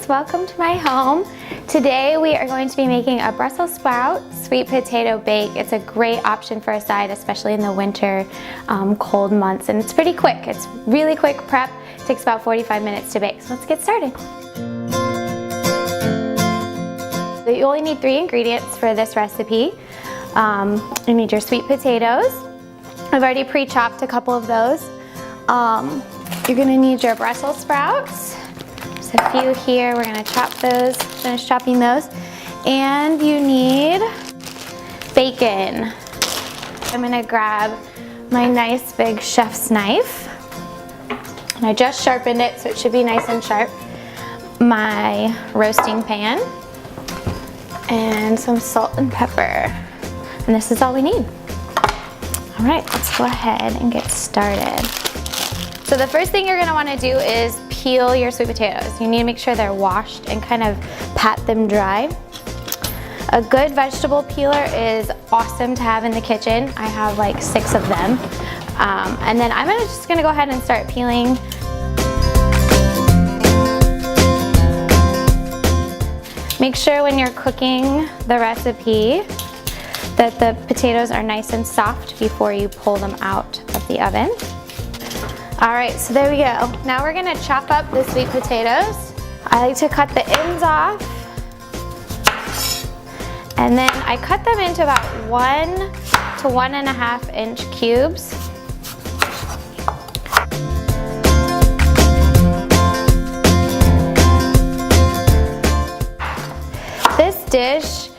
guys, welcome to my home. Today we are going to be making a Brussels sprout sweet potato bake. It's a great option for a side, especially in the winter cold months, and it's pretty quick. It's really quick prep. It takes about 45 minutes to bake, so let's get started. You only need 3 ingredients for this recipe. You need your sweet potatoes. I've already pre-chopped a couple of those. You're gonna need your Brussels sprouts. There's a few here. We're gonna chop those, finish chopping those. And you need bacon. I'm gonna grab my nice big chef's knife. And I just sharpened it, so it should be nice and sharp. My roasting pan. And some salt and pepper. And this is all we need. All right, let's go ahead and get started. So the first thing you're gonna wanna do is peel your sweet potatoes. You need to make sure they're washed and kind of pat them dry. A good vegetable peeler is awesome to have in the kitchen. I have like 6 of them. And then I'm just gonna go ahead and start peeling. Make sure when you're cooking the recipe that the potatoes are nice and soft before you pull them out of the oven. All right, so there we go. Now we're gonna chop up the sweet potatoes. I like to cut the ends off. And then I cut them into about 1 to 1.5 inch cubes. This dish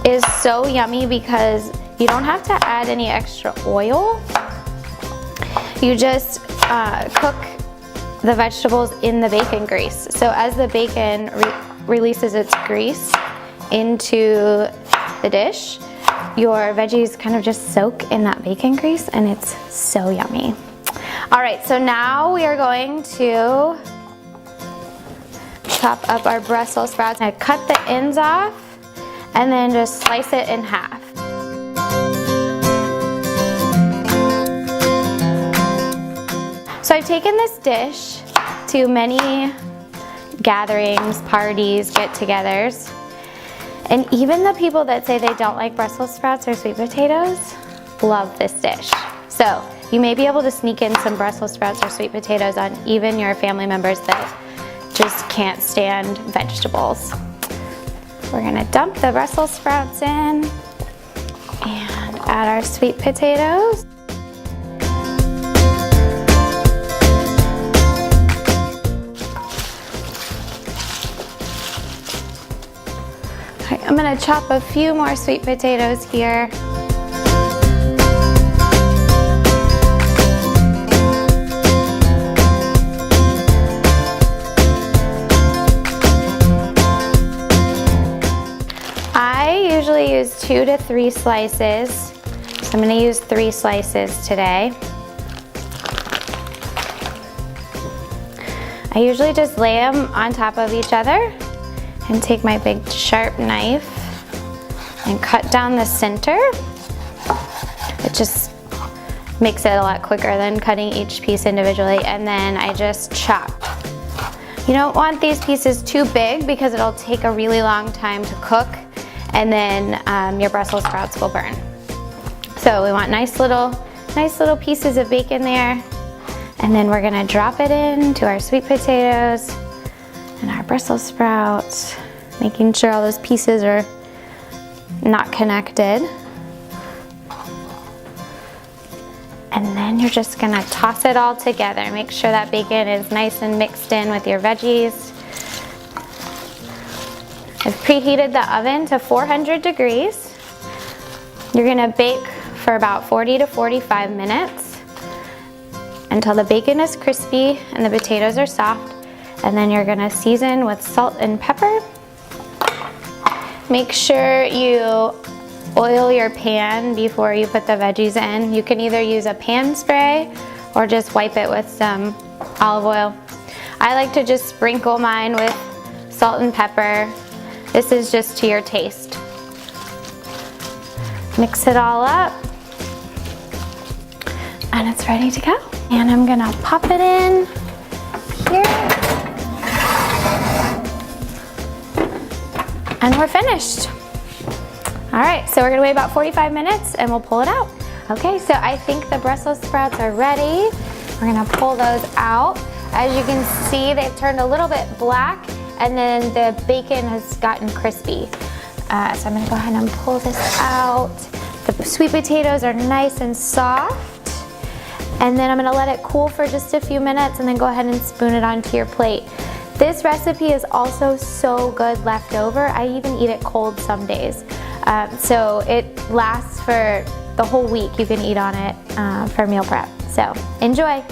is so yummy because you don't have to add any extra oil. You just cook the vegetables in the bacon grease. So as the bacon releases its grease into the dish, your veggies kind of just soak in that bacon grease, and it's so yummy. All right, so now we are going to chop up our Brussels sprouts. I cut the ends off and then just slice it in half. So I've taken this dish to many gatherings, parties, get-togethers, and even the people that say they don't like Brussels sprouts or sweet potatoes love this dish. So you may be able to sneak in some Brussels sprouts or sweet potatoes on even your family members that just can't stand vegetables. We're gonna dump the Brussels sprouts in and add our sweet potatoes. I'm gonna chop a few more sweet potatoes here. I usually use 2 to 3 slices. So I'm gonna use 3 slices today. I usually just lay them on top of each other and take my big sharp knife and cut down the center. It just makes it a lot quicker than cutting each piece individually, and then I just chop. You don't want these pieces too big because it'll take a really long time to cook, and then your Brussels sprouts will burn. So we want nice little pieces of bacon there, and then we're gonna drop it into our sweet potatoes and our Brussels sprouts, making sure all those pieces are not connected. And then you're just gonna toss it all together. Make sure that bacon is nice and mixed in with your veggies. I've preheated the oven to 400 degrees. You're gonna bake for about 40 to 45 minutes until the bacon is crispy and the potatoes are soft. And then you're gonna season with salt and pepper. Make sure you oil your pan before you put the veggies in. You can either use a pan spray or just wipe it with some olive oil. I like to just sprinkle mine with salt and pepper. This is just to your taste. Mix it all up, and it's ready to go. And I'm gonna pop it in here. And we're finished. All right, so we're gonna wait about 45 minutes and we'll pull it out. Okay, so I think the Brussels sprouts are ready. We're gonna pull those out. As you can see, they've turned a little bit black and then the bacon has gotten crispy. So I'm gonna go ahead and pull this out. The sweet potatoes are nice and soft. And then I'm gonna let it cool for just a few minutes and then go ahead and spoon it onto your plate. This recipe is also so good left over. I even eat it cold some days. So it lasts for the whole week. You can eat on it for meal prep. So enjoy.